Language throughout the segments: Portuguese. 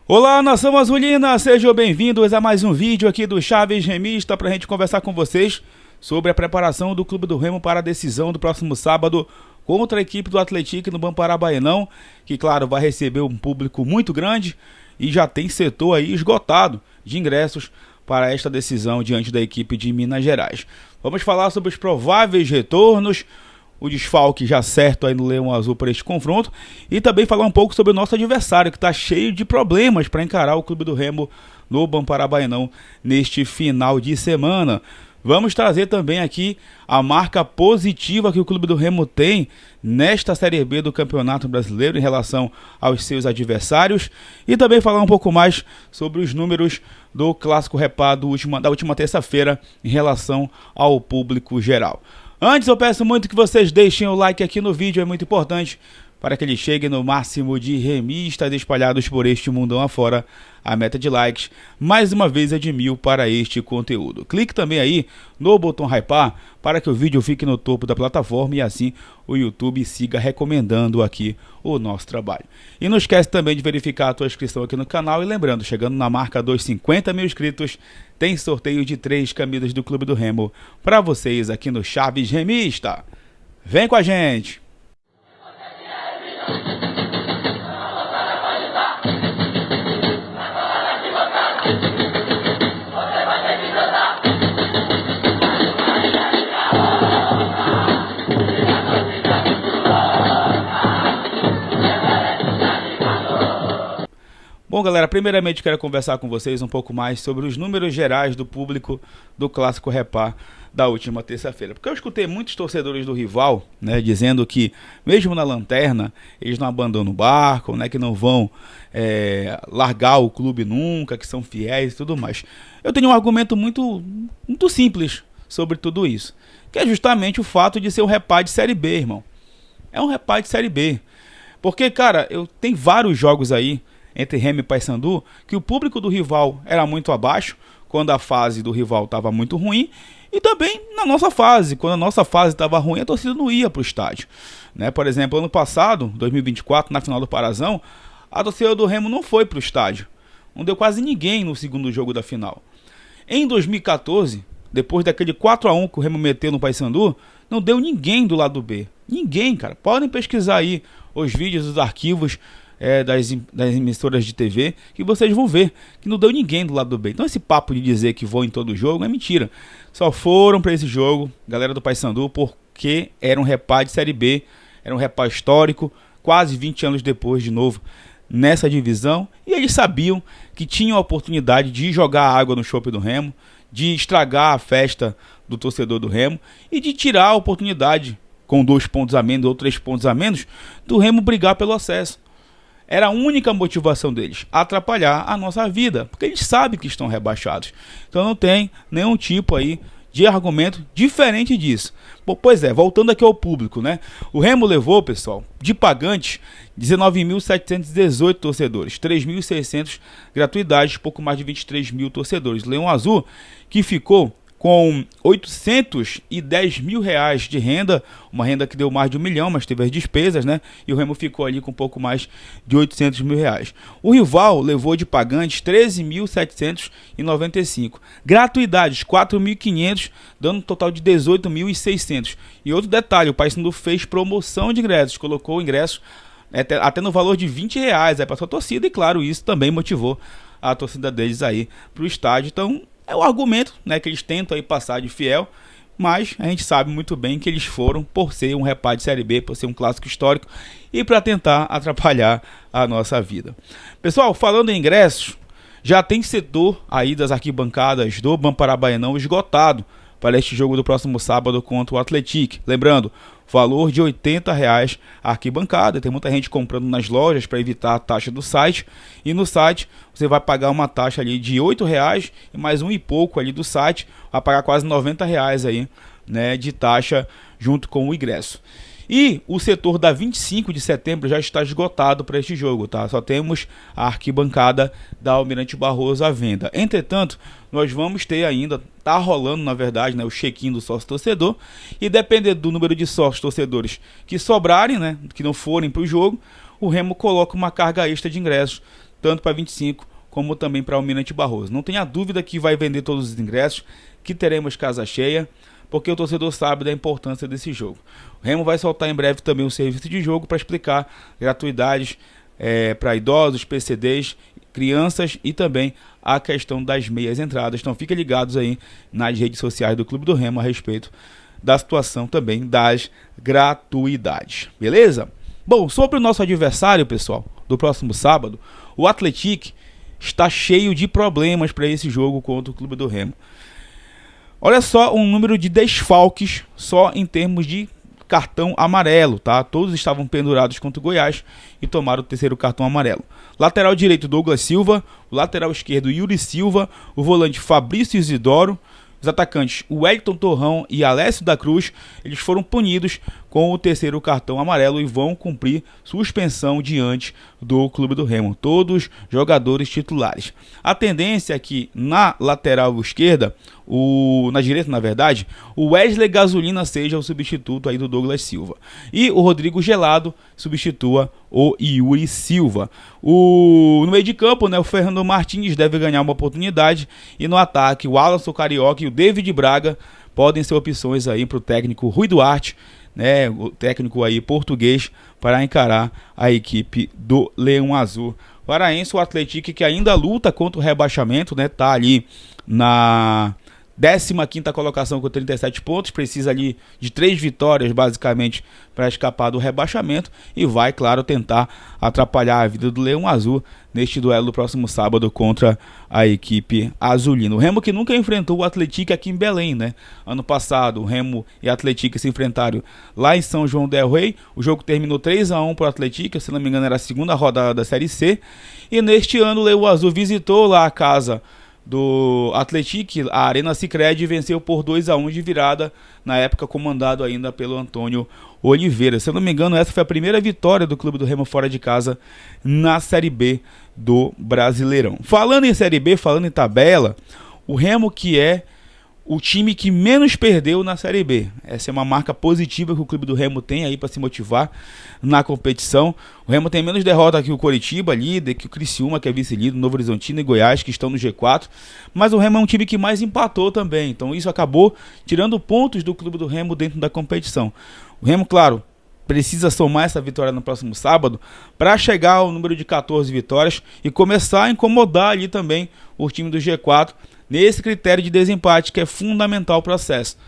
Olá, nação azulina, sejam bem-vindos a mais um vídeo aqui do Chaves Remista para a gente conversar com vocês sobre a preparação do Clube do Remo para a decisão do próximo sábado contra a equipe do Atlético no Bamparabaenão, que claro, vai receber um público muito grande e já tem setor aí esgotado de ingressos para esta decisão diante da equipe de Minas Gerais. Vamos falar sobre os prováveis retornos, o desfalque já certo aí no Leão Azul para este confronto e também falar um pouco sobre o nosso adversário que está cheio de problemas para encarar o Clube do Remo no Bamparabaenão neste final de semana. Vamos trazer também aqui a marca positiva que o Clube do Remo tem nesta Série B do Campeonato Brasileiro em relação aos seus adversários e também falar um pouco mais sobre os números do Clássico Repá da última terça-feira em relação ao público geral. Antes eu peço muito que vocês deixem o like aqui no vídeo, é muito importante para que ele chegue no máximo de remistas espalhados por este mundão afora. A meta de likes, mais uma vez, é de 1000 para este conteúdo. Clique também aí no botão hypar para que o vídeo fique no topo da plataforma e assim o YouTube siga recomendando aqui o nosso trabalho. E não esquece também de verificar a tua inscrição aqui no canal e lembrando, chegando na marca dos 50 mil inscritos, tem sorteio de 3 camisas do Clube do Remo para vocês aqui no Chaves Remista. Vem com a gente! Bom, galera, primeiramente quero conversar com vocês um pouco mais sobre os números gerais do público do Clássico Repá da última terça-feira. Porque eu escutei muitos torcedores do rival, né, dizendo que mesmo na lanterna eles não abandonam o barco, né, que não vão largar o clube nunca, que são fiéis e tudo mais. Eu tenho um argumento muito simples sobre tudo isso, que é justamente o fato de ser um Repá de Série B, irmão. É um Repá de Série B. Porque, cara, tem vários jogos aí entre Remo e Paysandu, que o público do rival era muito abaixo, quando a fase do rival estava muito ruim, e também na nossa fase, quando a nossa fase estava ruim, a torcida não ia para o estádio, né? Por exemplo, ano passado, 2024, na final do Parazão, a torcida do Remo não foi para o estádio, não deu quase ninguém no segundo jogo da final. Em 2014, depois daquele 4-1 que o Remo meteu no Paysandu, não deu ninguém do lado B, ninguém, cara. Podem pesquisar aí os vídeos, os arquivos das emissoras de TV, que vocês vão ver que não deu ninguém do lado do B. Então esse papo de dizer que vão em todo jogo é mentira. Só foram para esse jogo, galera do Paysandu, porque era um Repá de Série B, era um Repá histórico, quase 20 anos depois de novo nessa divisão, e eles sabiam que tinham a oportunidade de jogar água no chope do Remo, de estragar a festa do torcedor do Remo e de tirar a oportunidade, com 2 pontos a menos ou 3 pontos a menos, do Remo brigar pelo acesso. Era a única motivação deles, atrapalhar a nossa vida, porque eles sabem que estão rebaixados. Então não tem nenhum tipo aí de argumento diferente disso. Bom, pois é, voltando aqui ao público, né? O Remo levou, pessoal, de pagantes, 19.718 torcedores, 3.600 gratuidades, pouco mais de 23 mil torcedores. Leão Azul, que ficou com 810 mil reais de renda, uma renda que deu mais de 1 milhão, mas teve as despesas, né? E o Remo ficou ali com um pouco mais de 800 mil reais. O rival levou de pagantes 13.795. Gratuidades, 4.500, dando um total de 18.600. E outro detalhe, o Paysandu fez promoção de ingressos, colocou o ingresso até no valor de 20 reais para sua torcida, e claro, isso também motivou a torcida deles aí para o estádio. Então, é o argumento, né, que eles tentam aí passar de fiel, mas a gente sabe muito bem que eles foram por ser um Repá de Série B, por ser um clássico histórico e para tentar atrapalhar a nossa vida. Pessoal, falando em ingressos, já tem setor aí das arquibancadas do Bamparabaenão esgotado para este jogo do próximo sábado contra o Atlético. Lembrando, valor de R$ 80 a arquibancada. Tem muita gente comprando nas lojas para evitar a taxa do site. E no site você vai pagar uma taxa ali de R$ 8 e mais um e pouco ali do site. Vai pagar quase R$ 90 aí, né, de taxa junto com o ingresso. E o setor da 25 de setembro já está esgotado para este jogo, tá? Só temos a arquibancada da Almirante Barroso à venda. Entretanto, nós vamos ter ainda, tá rolando na verdade, né, o check-in do sócio torcedor, e dependendo do número de sócios torcedores que sobrarem, né, que não forem para o jogo, o Remo coloca uma carga extra de ingressos tanto para 25 como também para Almirante Barroso. Não tenha dúvida que vai vender todos os ingressos, que teremos casa cheia, porque o torcedor sabe da importância desse jogo. O Remo vai soltar em breve também um serviço de jogo para explicar gratuidades para idosos, PCDs, crianças e também a questão das meias entradas. Então fiquem ligados aí nas redes sociais do Clube do Remo a respeito da situação também das gratuidades. Beleza? Bom, sobre o nosso adversário, pessoal, do próximo sábado, o Atlético está cheio de problemas para esse jogo contra o Clube do Remo. Olha só um número de desfalques só em termos de cartão amarelo, tá? Todos estavam pendurados contra o Goiás e tomaram o terceiro cartão amarelo. Lateral direito Douglas Silva, o lateral esquerdo Yuri Silva, o volante Fabrício Isidoro, os atacantes Wellington Torrão e Alessio da Cruz, eles foram punidos com o terceiro cartão amarelo e vão cumprir suspensão diante do Clube do Remo. Todos jogadores titulares. A tendência é que na lateral esquerda, na direita na verdade, o Wesley Gasolina seja o substituto aí do Douglas Silva. E o Rodrigo Gelado substitua o Yuri Silva. No meio de campo, né, o Fernando Martins deve ganhar uma oportunidade. E no ataque, o Alisson Carioca e o David Braga podem ser opções aí para o técnico Rui Duarte, né, o técnico aí português, para encarar a equipe do Leão Azul Paraense. O Atlético que ainda luta contra o rebaixamento, né, tá ali na 15ª colocação com 37 pontos, precisa ali de 3 vitórias basicamente para escapar do rebaixamento e vai, claro, tentar atrapalhar a vida do Leão Azul neste duelo do próximo sábado contra a equipe azulina. O Remo que nunca enfrentou o Atlético aqui em Belém, né? Ano passado o Remo e o Atlético se enfrentaram lá em São João del Rei, o jogo terminou 3-1 para o Atlético, se não me engano era a segunda rodada da Série C, e neste ano o Leão Azul visitou lá a casa do Atlético, a Arena Sicredi, venceu por 2-1 de virada, na época comandado ainda pelo Antônio Oliveira. Se eu não me engano, essa foi a primeira vitória do Clube do Remo fora de casa na Série B do Brasileirão. Falando em Série B, falando em tabela, o Remo que é o time que menos perdeu na Série B. Essa é uma marca positiva que o Clube do Remo tem aí para se motivar na competição. O Remo tem menos derrota que o Coritiba, líder, que o Criciúma, que é vice-líder, Novo Horizontino e Goiás, que estão no G4. Mas o Remo é um time que mais empatou também. Então isso acabou tirando pontos do Clube do Remo dentro da competição. O Remo, claro, precisa somar essa vitória no próximo sábado para chegar ao número de 14 vitórias e começar a incomodar ali também o time do G4 nesse critério de desempate que é fundamental o processo.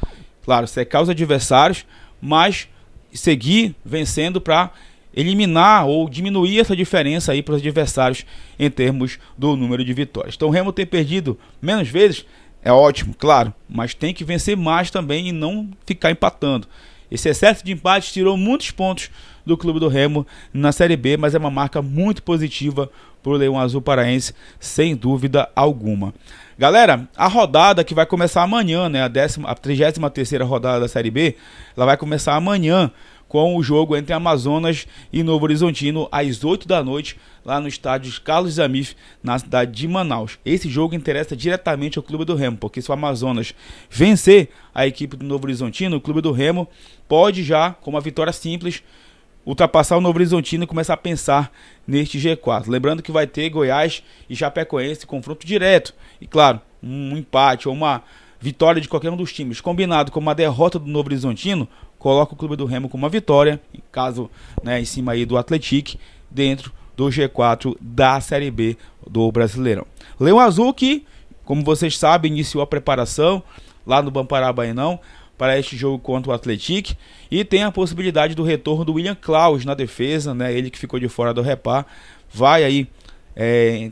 Claro, secar os adversários, mas seguir vencendo para eliminar ou diminuir essa diferença aí para os adversários em termos do número de vitórias. Então o Remo ter perdido menos vezes é ótimo, claro, mas tem que vencer mais também e não ficar empatando. Esse excesso de empates tirou muitos pontos do Clube do Remo na Série B, mas é uma marca muito positiva para o Leão Azul Paraense, sem dúvida alguma. Galera, a rodada que vai começar amanhã, né, a 33ª rodada da Série B, ela vai começar amanhã com o jogo entre Amazonas e Novo Horizontino às 8 da noite, lá no estádio Carlos Zamif, na cidade de Manaus. Esse jogo interessa diretamente ao Clube do Remo, porque se o Amazonas vencer a equipe do Novo Horizontino, o Clube do Remo pode já, com uma vitória simples, ultrapassar o Novo Horizontino e começar a pensar neste G4. Lembrando que vai ter Goiás e Chapecoense, confronto direto. E claro, um empate ou uma vitória de qualquer um dos times, combinado com uma derrota do Novo Horizontino, coloca o Clube do Remo com uma vitória, em caso, né, em cima aí do Atlético, dentro do G4 da Série B do Brasileirão. Leão Azul que, como vocês sabem, iniciou a preparação lá no Bamparabainão para este jogo contra o Atlético e tem a possibilidade do retorno do William Klaus na defesa, né? Ele que ficou de fora do Repar, vai aí,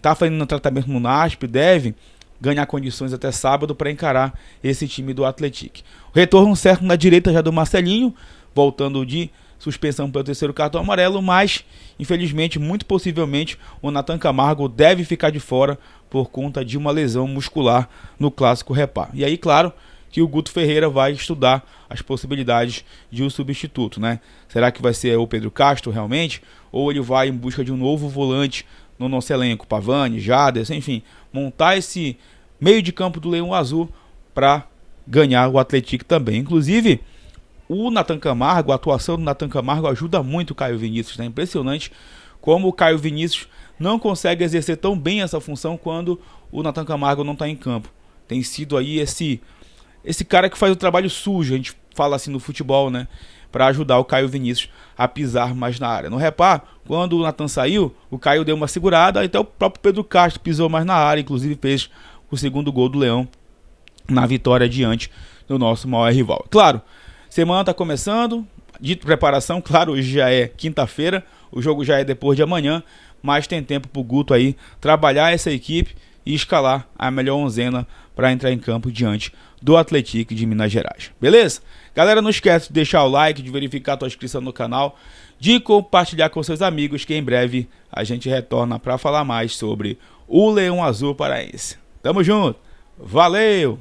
tá fazendo tratamento no NASP, deve ganhar condições até sábado para encarar esse time do Atlético. O retorno certo na direita já do Marcelinho, voltando de suspensão pelo terceiro cartão amarelo, mas infelizmente, muito possivelmente, o Nathan Camargo deve ficar de fora por conta de uma lesão muscular no Clássico Repar. E aí, claro, que o Guto Ferreira vai estudar as possibilidades de um substituto, né? Será que vai ser o Pedro Castro realmente? Ou ele vai em busca de um novo volante no nosso elenco, Pavani, Jaderson, enfim, montar esse meio de campo do Leão Azul para ganhar o Atlético também. Inclusive, o Nathan Camargo, a atuação do Nathan Camargo ajuda muito o Caio Vinícius, né? Impressionante como o Caio Vinícius não consegue exercer tão bem essa função quando o Nathan Camargo não está em campo. Tem sido aí esse cara que faz o trabalho sujo, a gente fala assim no futebol, né? Para ajudar o Caio Vinícius a pisar mais na área. No Repá, quando o Nathan saiu, o Caio deu uma segurada, até o próprio Pedro Castro pisou mais na área, inclusive fez o segundo gol do Leão na vitória diante do nosso maior rival. Claro, semana está começando, de preparação, claro, hoje já é quinta-feira, o jogo já é depois de amanhã, mas tem tempo para o Guto aí trabalhar essa equipe e escalar a melhor onzena para entrar em campo diante do Atlético de Minas Gerais. Beleza? Galera, não esquece de deixar o like, de verificar a tua inscrição no canal, de compartilhar com seus amigos, que em breve a gente retorna para falar mais sobre o Leão Azul Paraense. Tamo junto! Valeu!